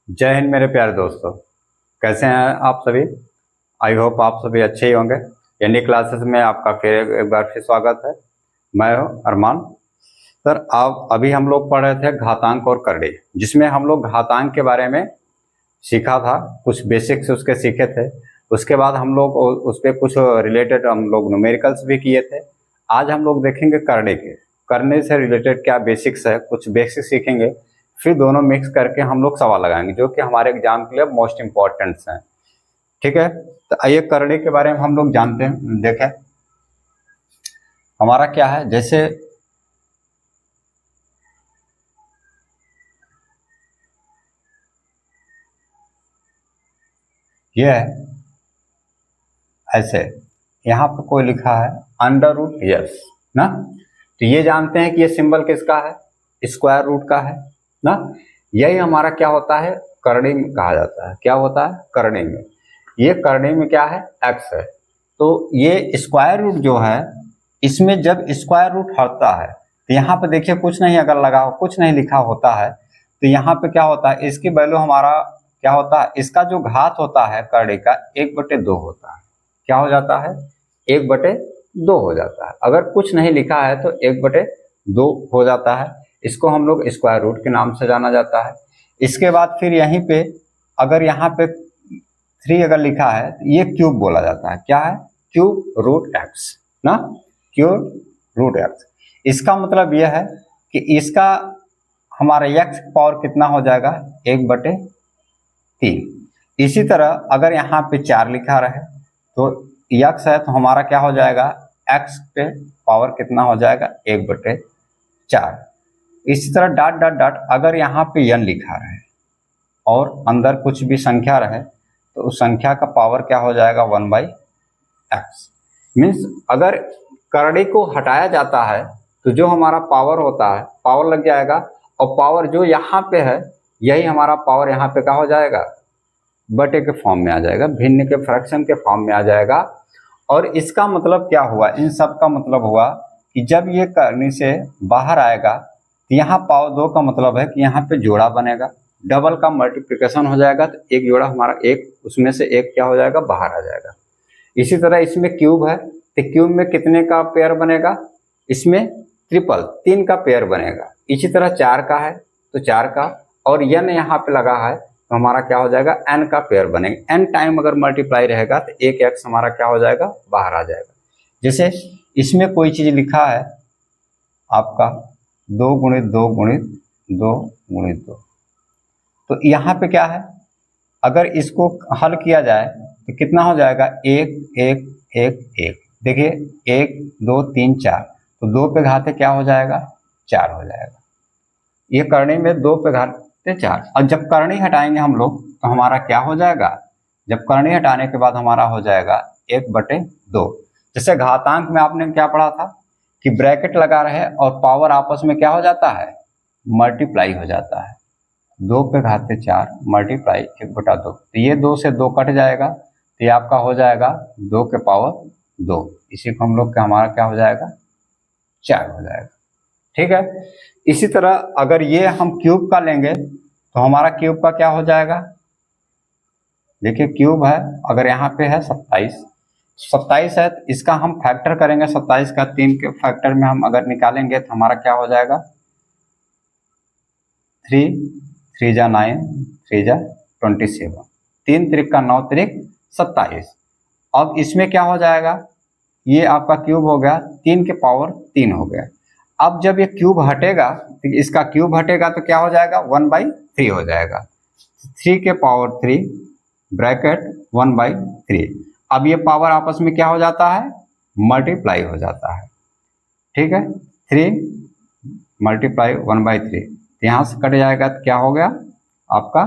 जय हिंद मेरे प्यारे दोस्तों। कैसे हैं आप सभी। आई होप आप सभी अच्छे ही होंगे। यानी क्लासेस में आपका फिर एक बार फिर स्वागत है। मैं हूं अरमान। सर आप अभी हम लोग पढ़ रहे थे घातांक और करड़ी, जिसमें हम लोग घातांक के बारे में सीखा था, कुछ बेसिक्स उसके सीखे थे। उसके बाद हम लोग उस पर कुछ रिलेटेड हम लोग न्यूमेरिकल्स भी किए थे। आज हम लोग देखेंगे करड़े के, करने से रिलेटेड क्या बेसिक्स है, कुछ बेसिक्स सीखेंगे, फिर दोनों मिक्स करके हम लोग सवाल लगाएंगे जो कि हमारे एग्जाम के लिए मोस्ट इंपॉर्टेंट्स हैं। ठीक है, तो आइए करड़े के बारे में हम लोग जानते हैं। देखें हमारा क्या है, जैसे यह है ऐसे, यहाँ पर कोई लिखा है अंडर रूट यस ना, तो ये जानते हैं कि ये सिंबल किसका है, स्क्वायर रूट का है ना। यही हमारा क्या होता है, करड़ी में कहा जाता है। क्या होता है करड़ी में, ये करड़ी में क्या है, एक्स है। तो ये स्क्वायर रूट जो है, इसमें जब स्क्वायर रूट हटता है तो यहाँ पे देखिए कुछ नहीं अगर लगा हो, कुछ नहीं लिखा होता है, तो यहाँ पे क्या होता है, इसकी वैल्यू हमारा क्या होता है, इसका जो घात होता है करड़ी का 1/2 होता है। क्या हो जाता है, 1/2 हो जाता है। अगर कुछ नहीं लिखा है तो 1/2 हो जाता है। इसको हम लोग स्क्वायर रूट के नाम से जाना जाता है। इसके बाद फिर यहीं पे अगर यहाँ पे 3 अगर लिखा है तो ये क्यूब बोला जाता है। क्या है, क्यूब रूट एक्स ना, क्यूब रूट एक्स। इसका मतलब यह है कि इसका हमारा एक्स पावर कितना हो जाएगा, 1/3। इसी तरह अगर यहाँ पे 4 लिखा रहे तो एक्स है तो हमारा क्या हो जाएगा, एक्स पे पावर कितना हो जाएगा, 1/4। इसी तरह डॉट डॉट डॉट अगर यहाँ पे n लिखा रहे और अंदर कुछ भी संख्या रहे तो उस संख्या का पावर क्या हो जाएगा, 1/x। मीन्स अगर करड़ी को हटाया जाता है तो जो हमारा पावर होता है, पावर लग जाएगा, और पावर जो यहाँ पे है यही हमारा पावर यहाँ पे क्या हो जाएगा, बटे के फॉर्म में आ जाएगा, भिन्न के फ्रैक्शन के फॉर्म में आ जाएगा। और इसका मतलब क्या हुआ, इन सब का मतलब हुआ कि जब ये करनी से बाहर आएगा तो यहाँ पावर 2 का मतलब है कि यहाँ पे जोड़ा बनेगा, डबल का मल्टीप्लिकेशन हो जाएगा, तो एक जोड़ा हमारा एक, उसमें से एक क्या हो जाएगा, बाहर आ जाएगा। इसी तरह इसमें क्यूब है तो क्यूब में कितने का पेयर बनेगा, इसमें ट्रिपल 3 का पेयर बनेगा। इसी तरह 4 का है तो 4 का, और n यहाँ पे लगा है तो हमारा क्या हो जाएगा, n का पेयर बनेगा। n टाइम अगर मल्टीप्लाई रहेगा तो एक x हमारा क्या हो जाएगा, बाहर आ जाएगा। जैसे इसमें कोई चीज लिखा है आपका 2 × 2 × 2 × 2, तो यहाँ पे क्या है, अगर इसको हल किया जाए तो कितना हो जाएगा, 1 1 1 1। देखिए 1 2 3 4, तो 2 पे घाते क्या हो जाएगा, 4 हो जाएगा। ये करनी में 2 पे घाते 4, और जब करनी हटाएंगे हम लोग तो हमारा क्या हो जाएगा, जब करनी हटाने के बाद हमारा हो जाएगा 1/2। जैसे घातांक में आपने क्या पढ़ा था कि ब्रैकेट लगा रहे और पावर आपस में क्या हो जाता है, मल्टीप्लाई हो जाता है। 2 पे घाते 4 मल्टीप्लाई 1/2, तो ये 2 से 2 कट जाएगा, तो ये आपका हो जाएगा 2 के पावर 2। इसी को हम लोग का हमारा क्या हो जाएगा, 4 हो जाएगा। ठीक है, इसी तरह अगर ये हम क्यूब का लेंगे तो हमारा क्यूब का क्या हो जाएगा, देखिए क्यूब है, अगर यहाँ पे है 27 है तो इसका हम फैक्टर करेंगे, 27 का 3 के फैक्टर में हम अगर निकालेंगे तो हमारा क्या हो जाएगा, 3 3 जा 9 3 जा 27, 3 3 का 9 3 27। अब इसमें क्या हो जाएगा, ये आपका क्यूब हो गया, 3 के पावर 3 हो गया। अब जब ये क्यूब हटेगा तो इसका क्यूब हटेगा तो क्या हो जाएगा, 1/3 हो जाएगा। 3 के पावर 3 ब्रैकेट 1/3। अब ये पावर आपस में क्या हो जाता है, मल्टीप्लाई हो जाता है। ठीक है, 3 मल्टीप्लाई 1/3, यहाँ से कट जाएगा तो क्या हो गया, आपका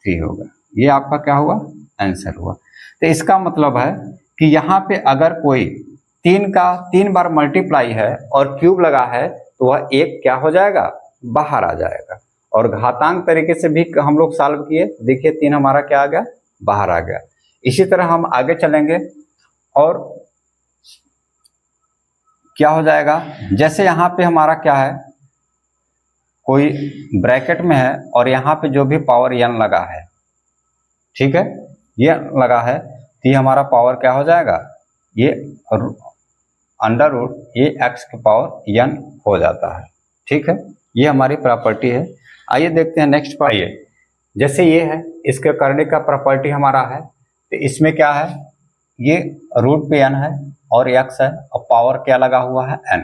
3 होगा। ये आपका क्या हुआ, आंसर हुआ। तो इसका मतलब है कि यहाँ पे अगर कोई 3 का 3 बार मल्टीप्लाई है और क्यूब लगा है तो वह एक क्या हो जाएगा, बाहर आ जाएगा। और घातांक तरीके से भी हम लोग सॉल्व किए, देखिए 3 हमारा क्या आ गया, बाहर आ गया। इसी तरह हम आगे चलेंगे और क्या हो जाएगा, जैसे यहाँ पे हमारा क्या है, कोई ब्रैकेट में है और यहाँ पे जो भी पावर n लगा है, ठीक है, ये लगा है, तो ये हमारा पावर क्या हो जाएगा, ये अंडर रूट ये x की पावर n हो जाता है। ठीक है, ये हमारी प्रॉपर्टी है। आइए देखते हैं नेक्स्ट पर। आइए, जैसे ये है, इसके करने का प्रॉपर्टी हमारा है, तो इसमें क्या है, ये रूट पे n है और x है और पावर क्या लगा हुआ है n।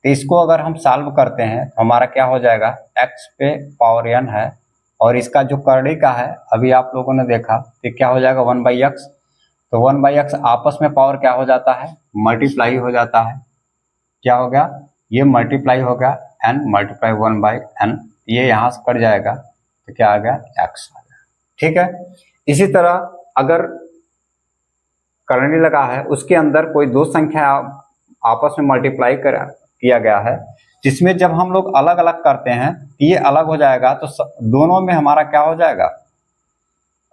तो इसको अगर हम सॉल्व करते हैं तो हमारा क्या हो जाएगा, x पे पावर n है और इसका जो करने का है अभी आप लोगों ने देखा, तो क्या हो जाएगा 1/x। तो 1/x आपस में पावर क्या हो जाता है, मल्टीप्लाई हो जाता है। क्या हो गया, ये मल्टीप्लाई हो गया n मल्टीप्लाई 1/n, ये यहाँ से कट जाएगा तो क्या आ गया, x आ गया। ठीक है, इसी तरह अगर करंट लगा है उसके अंदर कोई दो संख्या आपस में मल्टीप्लाई किया गया है, जिसमें जब हम लोग अलग अलग करते हैं ये अलग हो जाएगा, तो दोनों में हमारा क्या हो जाएगा,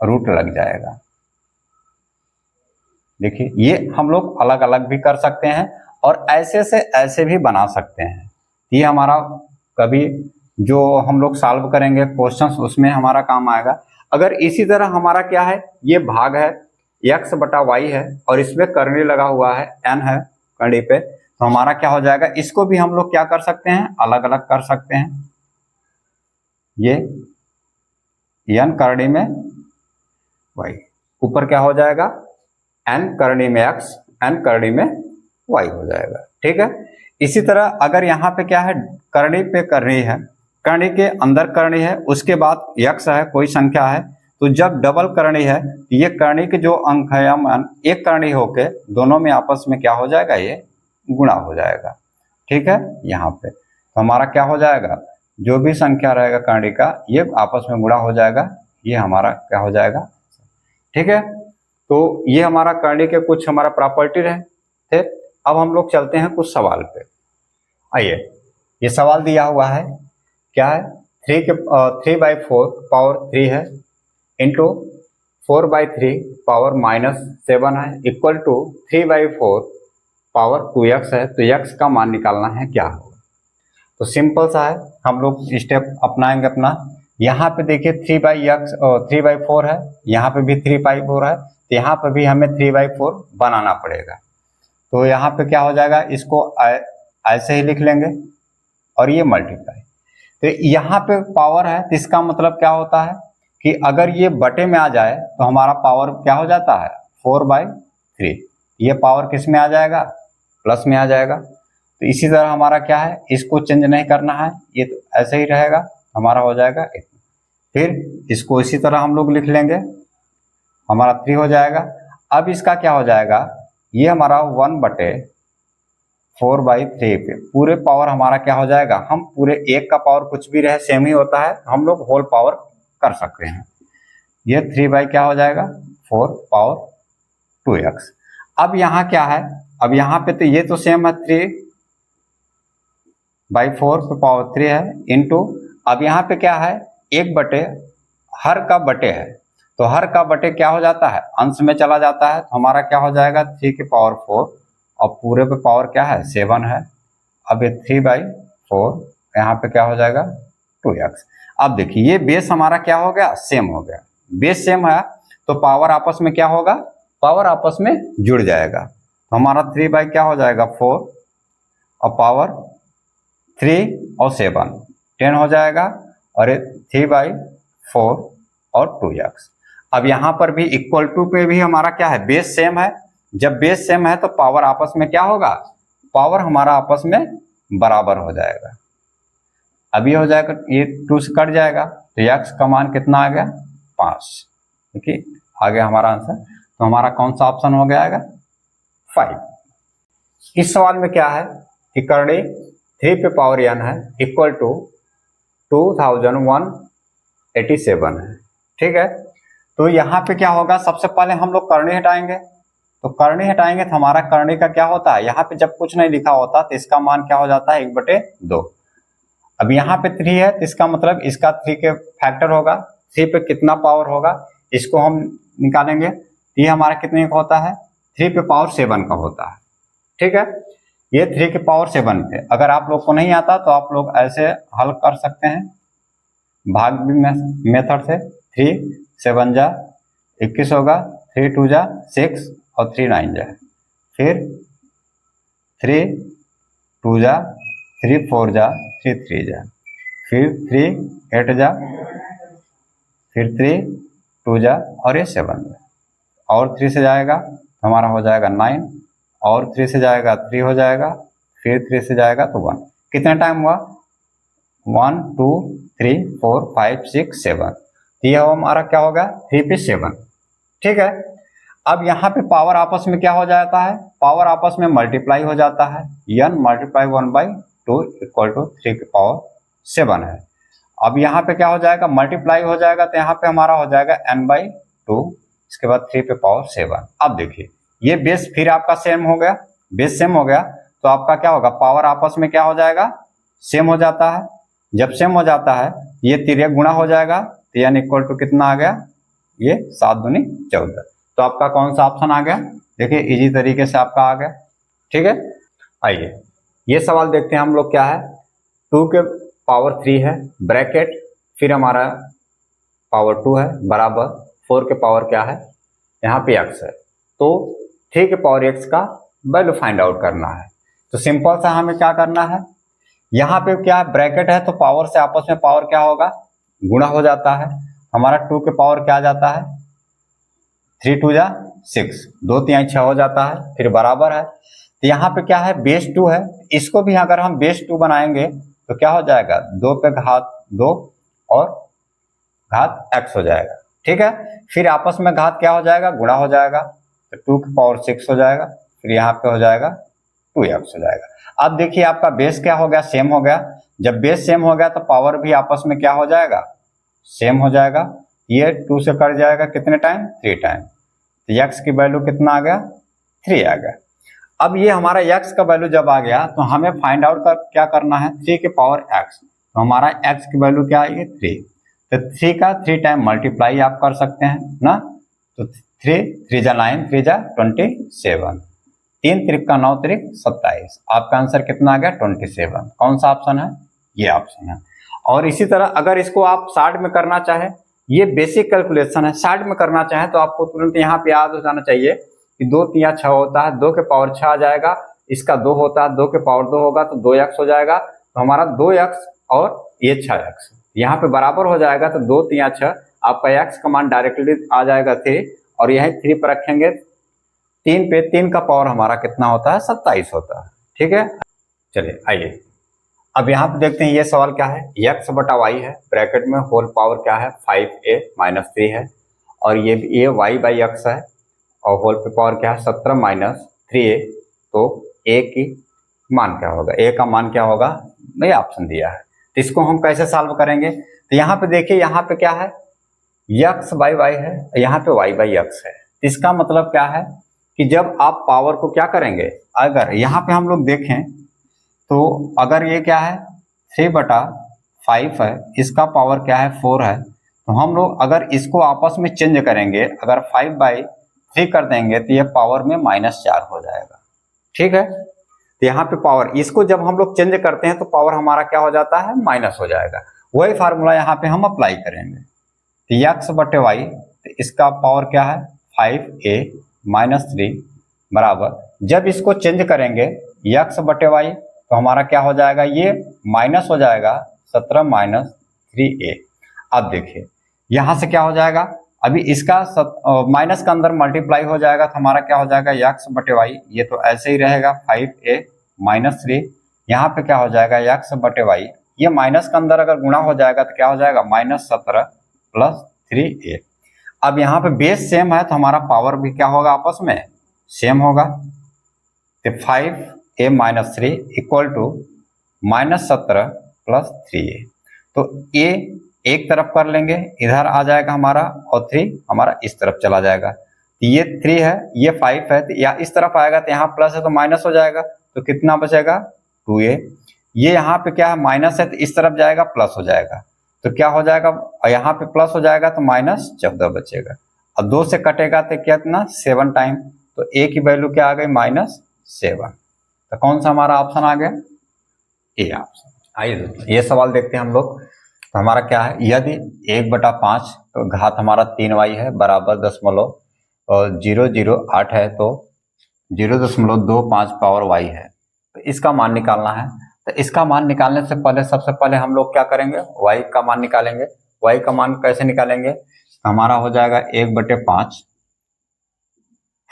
रूट लग जाएगा। देखिए, ये हम लोग अलग अलग भी कर सकते हैं और ऐसे से ऐसे भी बना सकते हैं। ये हमारा कभी जो हम लोग सॉल्व करेंगे क्वेश्चंस उसमें हमारा काम आएगा। अगर इसी तरह हमारा क्या है, ये भाग है x/y है और इसमें करनी लगा हुआ है n है कड़ी पे, तो हमारा क्या हो जाएगा, इसको भी हम लोग क्या कर सकते हैं, अलग अलग कर सकते हैं। ये n करनी में y, ऊपर क्या हो जाएगा, n करनी में x, n करनी में y हो जाएगा। ठीक है, इसी तरह अगर यहाँ पे क्या है, करनी पे करनी है, करनी के अंदर करनी है, उसके बाद x है कोई संख्या है, तो जब डबल करनी है ये करनी के जो अंक है या मान एक करनी होके दोनों में आपस में क्या हो जाएगा, ये गुणा हो जाएगा। ठीक है, यहाँ पे तो हमारा क्या हो जाएगा, जो भी संख्या रहेगा करनी का ये आपस में गुणा हो जाएगा, ये हमारा क्या हो जाएगा। ठीक है, तो ये हमारा करनी के कुछ हमारा प्रॉपर्टी रहे थे। अब हम लोग चलते हैं कुछ सवाल पे। आइए, ये सवाल दिया हुआ है, क्या है, 3/4 पावर 3 है इंटू 4/3 पावर -7 है इक्वल टू 3/4 पावर 2x है, तो x का मान निकालना है, क्या होगा। तो सिंपल सा है, हम लोग स्टेप अपनाएंगे अपना। यहाँ पे देखिए 3/4 है, यहाँ पे भी 3/4 है, तो यहाँ पे भी हमें 3/4 बनाना पड़ेगा। तो यहाँ पे क्या हो जाएगा, इसको ऐसे ही लिख लेंगे और ये मल्टीप्लाई। तो यहाँ पे पावर है, तो इसका मतलब क्या होता है कि अगर ये बटे में आ जाए तो हमारा पावर क्या हो जाता है, 4/3। ये पावर किस में आ जाएगा, प्लस में आ जाएगा। तो इसी तरह हमारा क्या है, इसको चेंज नहीं करना है, ये तो ऐसे ही रहेगा, हमारा हो जाएगा इतना। फिर इसको इसी तरह हम लोग लिख लेंगे, हमारा 3 हो जाएगा। अब इसका क्या हो जाएगा, ये हमारा 1/4/3 पे पूरे पावर हमारा क्या हो जाएगा, हम पूरे एक का पावर कुछ भी रहे सेम ही होता है, हम लोग होल पावर कर सकते हैं। ये 3 क्या हो जाएगा, 4 पावर 2x। अब यहाँ क्या है, अब यहाँ पे तो ये तो सेम है, 3/4 पे पावर 3 है इंटू, अब यहाँ पे क्या है, 1/, हर का बटे है, तो हर का बटे क्या हो जाता है, अंश में चला जाता है, तो हमारा क्या हो जाएगा 3 की पावर 4 और पूरे पे पावर क्या है 7 है। अब ये 3/4 यहाँ पे क्या हो जाएगा 2x। अब देखिए ये बेस हमारा क्या हो गया, सेम हो गया। बेस सेम है तो पावर आपस में क्या होगा, पावर आपस में जुड़ जाएगा। तो हमारा 3 क्या हो जाएगा 4 और पावर 3 और 7 10 हो जाएगा, और 3/4 और 2x। अब यहाँ पर भी इक्वल टू पे भी हमारा क्या है, बेस सेम है। जब बेस सेम है तो पावर आपस में क्या होगा, पावर हमारा आपस में बराबर हो जाएगा। अभी हो जाएगा, ये 2 से कट जाएगा, तो x का मान कितना आ गया 5। देखिए आ गया हमारा आंसर। तो हमारा कौन सा ऑप्शन हो गया 5। इस सवाल में क्या है कि करनी 3 पे पावर n है इक्वल टू 2187 है। ठीक है, तो यहाँ पे क्या होगा, सबसे पहले हम लोग करनी हटाएंगे, तो करनी हटाएंगे तो हमारा करनी का क्या होता है, यहाँ पे जब कुछ नहीं लिखा होता तो इसका मान क्या हो जाता है 1/2। अब यहाँ पे 3 है तो इसका मतलब इसका 3 के फैक्टर होगा, 3 पे कितना पावर होगा इसको हम निकालेंगे। ये हमारा कितने का होता है, 3 पे पावर 7 का होता है। ठीक है, ये 3 के पावर 7 थे। अगर आप लोग को नहीं आता तो आप लोग ऐसे हल कर सकते हैं भाग भी मेथड से। 3 7 जा 21 होगा, 3 2 जा 6 और 3 9 जा, फिर 3 2 जा 3 4 जा 3 3 जा, फिर 3 8 जा, फिर 3 2 जा और ये 7 जा, और 3 से जाएगा तो हमारा हो जाएगा 9, और 3 से जाएगा 3 हो जाएगा, फिर 3 से जाएगा तो 1। कितना टाइम हुआ? 1 2 3 4 5 6 7। ये हमारा क्या होगा? 3 पे 7। ठीक है। अब यहाँ पे पावर आपस में क्या हो जाता है? पावर आपस में मल्टीप्लाई हो जाता है। n मल्टीप्लाई 1/2 इक्वल टू 3 के पावर 7 है। अब यहाँ पे क्या हो जाएगा? मल्टीप्लाई हो जाएगा तो यहाँ पे हमारा हो जाएगा n/2, इसके बाद 3 पे पावर 7। अब देखिए ये बेस फिर आपका सेम हो गया, बेस सेम हो गया तो आपका क्या होगा? पावर आपस में क्या हो जाएगा? सेम हो जाता है। जब सेम हो जाता है ये तिर्यक गुणा हो जाएगा तो n इक्वल टू कितना आ गया? ये 7 दूनी 14। तो आपका कौन सा ऑप्शन आ गया? देखिए इजी तरीके से आपका आ गया। ठीक है। आइए ये सवाल देखते हैं हम लोग। क्या है? 2 के पावर 3 है ब्रैकेट, फिर हमारा पावर 2 है बराबर 4 के पावर क्या है? यहाँ पे x है, तो 3 के पावर x का वैल्यू फाइंड आउट करना है। तो सिंपल सा हमें क्या करना है? यहाँ पे क्या है? ब्रैकेट है तो पावर से आपस में पावर क्या होगा? गुणा हो जाता है। हमारा 2 के पावर क्या आ जाता है? 3 2 जा 6, 2 3 6 हो जाता है, फिर बराबर है। तो यहाँ पे क्या है? बेस 2 है, इसको भी अगर हम बेस 2 बनाएंगे तो क्या हो जाएगा? 2 पे घात 2 और घात x हो जाएगा। ठीक है। फिर आपस में घात क्या हो जाएगा? गुणा हो जाएगा, तो 2 के पावर 6 हो जाएगा, फिर यहाँ पे हो जाएगा 2x हो जाएगा। अब देखिए आपका बेस क्या हो गया? सेम हो गया। जब बेस सेम हो गया तो पावर भी आपस में क्या हो जाएगा? सेम हो जाएगा। ये 2 से कट जाएगा कितने टाइम? 3 टाइम। तो x की वैल्यू कितना आ गया? 3 आ गया। अब ये हमारा x का वैल्यू जब आ गया तो हमें फाइंड आउट क्या करना है? 3 के पावर x। तो हमारा x की वैल्यू क्या है? 3। तो 3 का 3 टाइम मल्टीप्लाई आप कर सकते हैं ना। तो 3 3 जा 9, 3 जा 27, 3 3 का 9 3 27। आपका आंसर कितना आ गया? 27। कौन सा ऑप्शन है? ये ऑप्शन है। और इसी तरह अगर इसको आप शॉर्ट में करना चाहे, ये बेसिक कैलकुलेशन है, शॉर्ट में करना चाहे तो आपको तुरंत यहाँ पे याद हो जाना चाहिए कि 2 3 6 होता है, 2 के पावर 6 आ जाएगा, इसका 2 होता है, 2 के पावर 2 होगा तो 2x हो जाएगा। तो हमारा 2x और ये 6x यहाँ पे बराबर हो जाएगा। तो 2 3 6 आपका x का मान डायरेक्टली आ जाएगा 3, और यही 3 पर रखेंगे 3 पे, 3 का पावर हमारा कितना होता है? 27 होता है। ठीक है। चलिए आइए अब यहाँ पे देखते हैं ये सवाल क्या है। x बटा y है ब्रैकेट में, होल पावर क्या है? 5a माइनस 3 है, और ये y बाई x है, और होल पे पावर क्या है? 17 माइनस 3a। तो a की मान क्या होगा? a का मान क्या होगा? नहीं ऑप्शन दिया है, तो इसको हम कैसे सॉल्व करेंगे? तो यहाँ पे देखिए यहाँ पे क्या है? x बाई y है, यहाँ पे y बाई x है। इसका मतलब क्या है कि जब आप पावर को क्या करेंगे, अगर यहाँ पे हम लोग देखें तो अगर ये क्या है? 3/5 है, इसका पावर क्या है? 4 है, तो हम लोग अगर इसको आपस में चेंज करेंगे, अगर 5/3 कर देंगे तो ये पावर में -4 हो जाएगा। ठीक है। तो यहाँ पे पावर, इसको जब हम लोग चेंज करते हैं तो पावर हमारा क्या हो जाता है? माइनस हो जाएगा। वही फार्मूला यहाँ पे हम अप्लाई करेंगे। तो x बटे y, तो इसका पावर क्या है? 5a माइनस 3 बराबर, जब इसको चेंज करेंगे x बटे y तो हमारा क्या हो जाएगा? ये माइनस हो जाएगा 17 माइनस 3a। अब देखिए यहाँ से क्या हो जाएगा? अभी इसका माइनस का अंदर मल्टीप्लाई हो जाएगा तो हमारा क्या हो जाएगा? x बटे y, ये तो ऐसे ही रहेगा 5a माइनस 3। यहाँ पे क्या हो जाएगा? x बटे y, ये माइनस का अंदर अगर गुणा हो जाएगा तो क्या हो जाएगा? -17 प्लस 3a। अब यहाँ पे बेस सेम है तो हमारा पावर भी क्या होगा? आपस में सेम होगा। तो 5a minus 3 equal to -17 plus 3a। तो a एक तरफ कर लेंगे, इधर आ जाएगा हमारा, और 3 हमारा इस तरफ चला जाएगा। तो ये 3 है, ये 5 है, तो या इस तरफ आएगा तो यहाँ प्लस है तो माइनस हो जाएगा, तो कितना बचेगा? 2a। ये यहाँ पे क्या है? माइनस है, तो इस तरफ जाएगा प्लस हो जाएगा, तो क्या हो जाएगा? यहाँ पे प्लस हो जाएगा तो -14 बचेगा। अब 2 से कटेगा तो कितना? 7 टाइम, तो a की वैल्यू क्या आ गई? -7। तो कौन सा हमारा ऑप्शन आ गया, ए ऑप्शन। आइए ये सवाल देखते हैं हम लोग। तो हमारा क्या है, यदि 1/5 तो घात हमारा 3y है बराबर 0.008 है तो 0.25 पावर y है, तो इसका मान निकालना है। तो इसका मान निकालने से पहले सबसे पहले हम लोग क्या करेंगे, y का मान निकालेंगे। y का मान कैसे निकालेंगे, तो हमारा हो जाएगा 1/5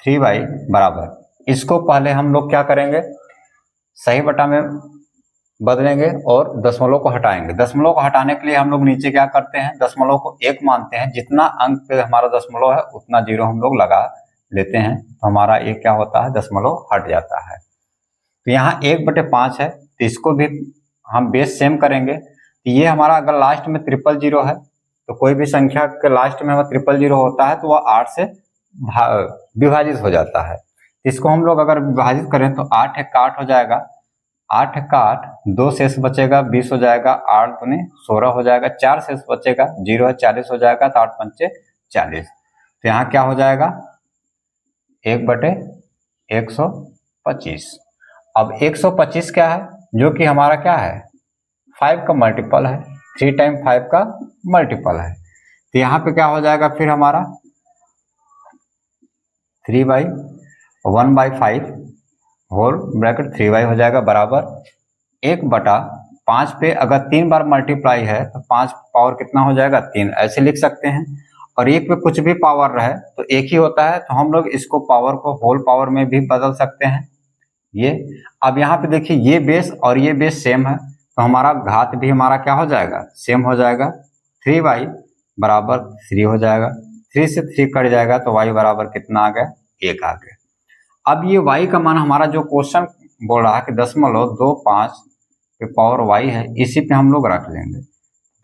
3y बराबर, इसको पहले हम लोग क्या करेंगे, सही बटा में बदलेंगे और दशमलव को हटाएंगे। दशमलव को हटाने के लिए हम लोग नीचे क्या करते हैं, दशमलव को 1 मानते हैं, जितना अंक पे हमारा दशमलव है उतना 0 हम लोग लगा लेते हैं, तो हमारा ये क्या होता है, दशमलव हट जाता है। तो यहाँ 1/5 है, तो इसको भी हम बेस सेम करेंगे। तो ये हमारा अगर लास्ट में 000 है, तो कोई भी संख्या के लास्ट में अगर 000 होता है तो वह 8 से विभाजित हो जाता है। इसको हम लोग अगर विभाजित करें तो 8 × 8 हो जाएगा, 8 × 8 2 शेष बचेगा 20 हो जाएगा, 8 दूनी 16 हो जाएगा, 4 शेष बचेगा 0 है 40 हो जाएगा, तो 8 पंचे 40। तो यहाँ क्या हो जाएगा 1/125। अब 125 क्या है, जो कि हमारा क्या है 5 का मल्टीपल है, 3 टाइम 5 का मल्टीपल है। तो यहाँ पे क्या हो जाएगा फिर हमारा 3/1/5 होल ब्रैकेट 3y हो जाएगा बराबर 1/5 पे अगर 3 बार मल्टीप्लाई है तो 5 पावर कितना हो जाएगा 3, ऐसे लिख सकते हैं। और 1 पे कुछ भी पावर रहे तो एक ही होता है, तो हम लोग इसको पावर को होल पावर में भी बदल सकते हैं। ये अब यहाँ पे देखिए ये बेस और ये बेस सेम है, तो हमारा घात भी हमारा क्या हो जाएगा, सेम हो जाएगा। 3y बराबर 3 हो जाएगा, 3 से 3 कट जाएगा तो y बराबर कितना आ गया, 1 आ गया। अब ये y का मान हमारा जो क्वेश्चन बोल रहा है कि 0.25 पे पावर y है, इसी पे हम लोग रख लेंगे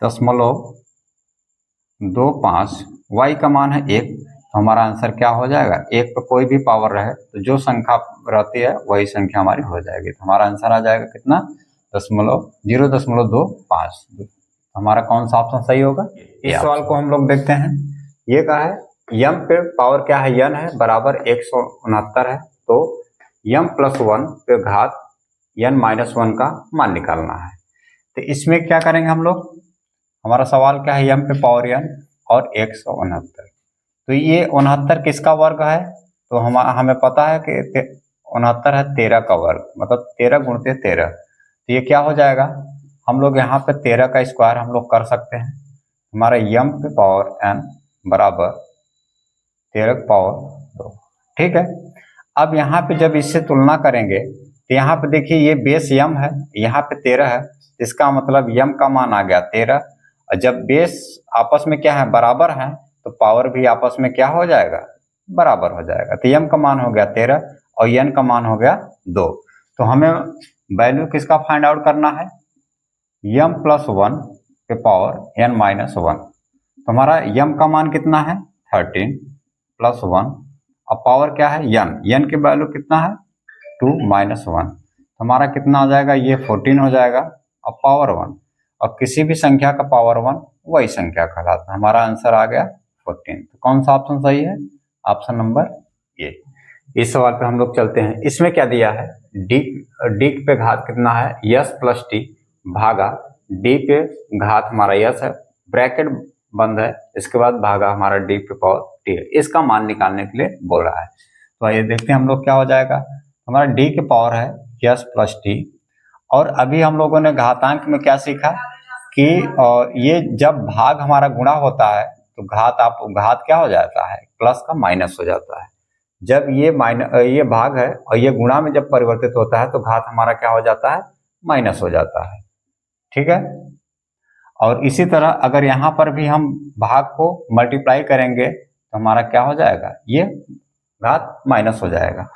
0.25 y का मान है 1, तो हमारा आंसर क्या हो जाएगा, 1 पे कोई भी पावर रहे तो जो संख्या रहती है वही संख्या हमारी हो जाएगी। तो हमारा आंसर आ जाएगा कितना, 0.25। हमारा कौन सा ऑप्शन सही होगा। इस सवाल को हम लोग देखते हैं। ये कहा है यम पे पावर क्या है, यन है बराबर 169 है, तो यम + 1 पे घात n-1 का मान निकालना है। तो इसमें क्या करेंगे हम लोग, हमारा सवाल क्या है, यम पे पावर n और 169, तो ये 69 किसका वर्ग है, तो हमें पता है कि 69 है 13 का वर्ग, मतलब 13 × 13। तो ये क्या हो जाएगा, हम लोग यहाँ पे 13 का स्क्वायर हम लोग कर सकते हैं। हमारा यम पे पावर n बराबर 13 पावर 2, ठीक है। अब यहाँ पे जब इससे तुलना करेंगे तो यहाँ पे देखिए ये बेस यम है, यहाँ पे 13 है, इसका मतलब यम का मान आ गया 13, और जब बेस आपस में क्या है बराबर है तो पावर भी आपस में क्या हो जाएगा, बराबर हो जाएगा। तो यम का मान हो गया 13 और यन का मान हो गया 2। तो हमें वैल्यू किसका फाइंड आउट करना है, यम + 1 पे पावर n-1। तो हमारा यम का मान कितना है 13 + 1, अब पावर क्या है यन की वैल्यू कितना है 2 - 1, तो हमारा कितना आ जाएगा, ये 14 हो जाएगा। अब पावर 1, और किसी भी संख्या का पावर 1 वही संख्या कहलाता है। हमारा आंसर आ गया 14। तो कौन सा ऑप्शन सही है, ऑप्शन नंबर ए। इस सवाल पे हम लोग चलते हैं। इसमें क्या दिया है, डी पे घात कितना है यस + टी भागा डी पे घात हमारा यस है, ब्रैकेट बंद है, इसके बाद भागा हमारा डी पे पावर टी है, इसका मान निकालने के लिए बोल रहा है। तो आइए देखते हैं हम लोग क्या हो जाएगा, हमारा डी की पावर है यस + टी, और अभी हम लोगों ने घातांक में क्या सीखा कि ये जब भाग हमारा गुणा होता है तो घात क्या हो जाता है, प्लस का माइनस हो जाता है। जब ये भाग है और ये गुणा में जब परिवर्तित होता है तो घात हमारा क्या हो जाता है, माइनस हो जाता है, ठीक है। और इसी तरह अगर यहाँ पर भी हम भाग को मल्टीप्लाई करेंगे तो हमारा क्या हो जाएगा, ये घात माइनस हो जाएगा।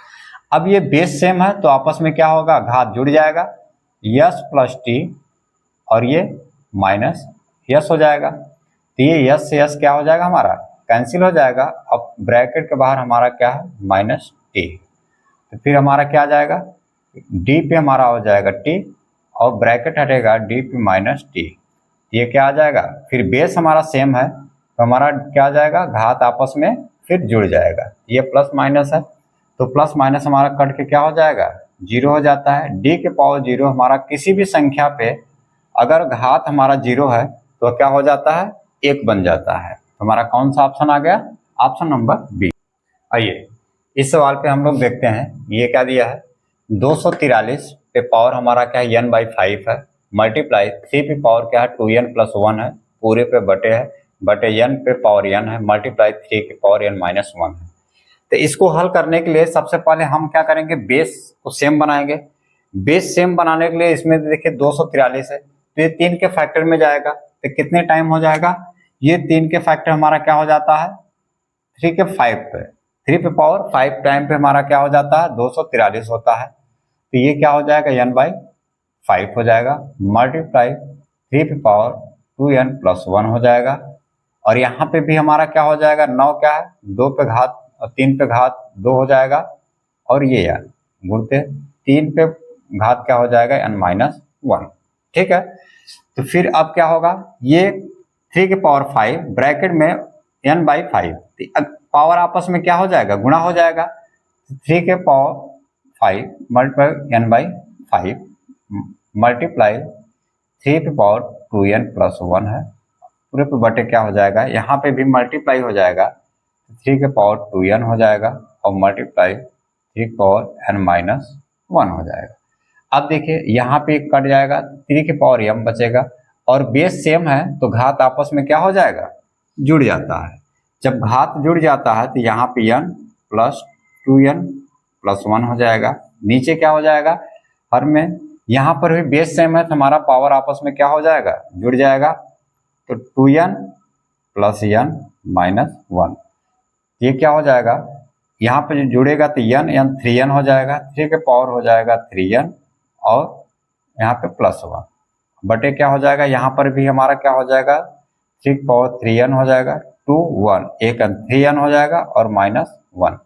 अब ये बेस सेम है तो आपस में क्या होगा, घात जुड़ जाएगा, यस + टी और ये माइनस यस हो जाएगा। तो ये यस से यस क्या हो जाएगा, हमारा कैंसिल हो जाएगा। अब ब्रैकेट के बाहर हमारा क्या है -टी, तो फिर हमारा क्या आ जाएगा, डी पे हमारा हो जाएगा टी और ब्रैकेट हटेगा डी पे -टी, ये क्या आ जाएगा, फिर बेस हमारा सेम है तो हमारा क्या आ जाएगा, घात आपस में फिर जुड़ जाएगा। ये प्लस माइनस है तो प्लस माइनस हमारा कट के क्या हो जाएगा, जीरो हो जाता है। डी के पावर जीरो हमारा किसी भी संख्या पे अगर घात हमारा जीरो है तो क्या हो जाता है, एक बन जाता है। हमारा कौन सा ऑप्शन आ गया, ऑप्शन नंबर बी। आइए इस सवाल पे हम लोग देखते हैं, ये क्या दिया है, 243 पे पावर हमारा क्या है, n बाई 5 है, मल्टीप्लाई 3 पे पावर क्या है, 2n प्लस 1 है, पूरे पे बटे है, बटे n पे पावर n है, मल्टीप्लाई 3 के पावर n माइनस 1 है। तो इसको हल करने के लिए सबसे पहले हम क्या करेंगे, बेस को सेम बनाएंगे। बेस सेम बनाने के लिए इसमें देखिए 243 है तो ये 3 के फैक्टर में जाएगा, तो कितने टाइम हो जाएगा, ये 3 के फैक्टर हमारा क्या हो जाता है, 3 के 5 पे, 3 पे पावर 5 टाइम पे हमारा क्या हो जाता है, 243 होता है। तो ये क्या हो जाएगा, n बाई 5 हो जाएगा, मल्टीप्लाई 3 पे पावर 2n प्लस 1 हो जाएगा। और यहाँ पे भी हमारा क्या हो जाएगा, 9 क्या है, 2 पे घात और 3 पे घात 2 हो जाएगा, और ये यार गुणते 3 पे घात क्या हो जाएगा, n माइनस 1। ठीक है, तो फिर अब क्या होगा, ये 3 के पावर 5 ब्रैकेट में n बाई 5, पावर आपस में क्या हो जाएगा, गुणा हो जाएगा। 3 के power 5 multiply n by 5 multiply 3 पे पावर 2n प्लस 1 है, पूरे पे बटे क्या हो जाएगा, यहाँ पे भी मल्टीप्लाई हो जाएगा, 3 के पावर 2n हो जाएगा और मल्टीप्लाई 3 के पावर n माइनस 1 हो जाएगा। अब देखिए यहाँ पे कट जाएगा, 3 के पावर m बचेगा, और बेस सेम है तो घात आपस में क्या हो जाएगा, जुड़ जाता है। जब घात जुड़ जाता है तो यहाँ पे n प्लस 2n प्लस 1 हो जाएगा, नीचे क्या हो जाएगा, हर में यहाँ पर भी बेस सेम है तो हमारा पावर आपस में क्या हो जाएगा, जुड़ जाएगा। तो 2n प्लस n माइनस 1, ये क्या हो जाएगा, यहाँ पे जुड़ेगा तो n 3n हो जाएगा, 3 के पावर हो जाएगा 3n और यहाँ पे प्लस 1 बटे क्या हो जाएगा, यहाँ पर भी हमारा क्या हो जाएगा, 3 के पावर 3n हो जाएगा, 2 1 एक 3n हो जाएगा और माइनस 1।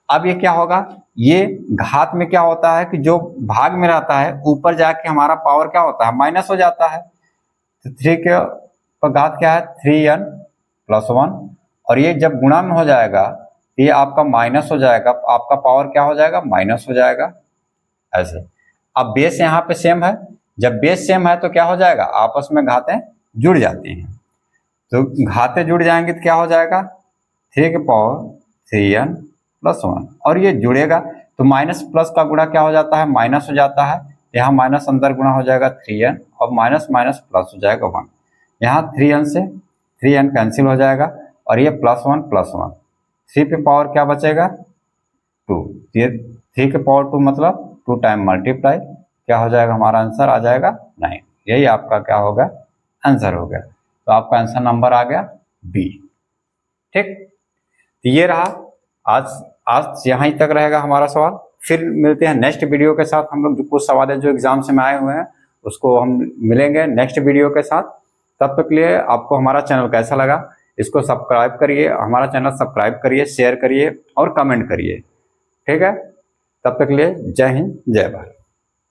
अब ये क्या होगा, ये घात में क्या होता है कि जो भाग में रहता है ऊपर जाके हमारा पावर क्या होता है, माइनस हो जाता है। तो 3 के पर घात क्या है, 3n प्लस 1, और ये जब गुणा में हो जाएगा ये आपका माइनस हो जाएगा, आपका पावर क्या हो जाएगा, माइनस हो जाएगा ऐसे। अब बेस यहाँ पे सेम है, जब बेस सेम है तो क्या हो जाएगा, आपस में घातें जुड़ जाती हैं। तो घातें जुड़ जाएंगी तो क्या हो जाएगा, 3 के पावर 3n प्लस 1, और ये जुड़ेगा तो माइनस प्लस का गुणा क्या हो जाता है, माइनस हो जाता है। यहाँ माइनस अंदर गुणा हो जाएगा 3n और माइनस माइनस प्लस हो जाएगा 1। यहाँ 3n से 3n कैंसिल हो जाएगा और ये प्लस 1 प्लस 1, 3 पे पावर क्या बचेगा 2, ये 3 के पावर 2 मतलब 2 टाइम मल्टीप्लाई क्या हो जाएगा, हमारा आंसर आ जाएगा 9। यही आपका क्या होगा, आंसर हो गया। तो आपका आंसर नंबर आ गया बी। ठीक, तो ये रहा आज यहाँ ही तक रहेगा हमारा सवाल। फिर मिलते हैं नेक्स्ट वीडियो के साथ। हम लोग जो कुछ सवाल है जो एग्जाम से में आए हुए हैं उसको हम मिलेंगे नेक्स्ट वीडियो के साथ। तब तक के लिए आपको हमारा चैनल कैसा लगा, इसको सब्सक्राइब करिए, हमारा चैनल सब्सक्राइब करिए, शेयर करिए और कमेंट करिए। ठीक है, तब तक के लिए जय हिंद जय भारत।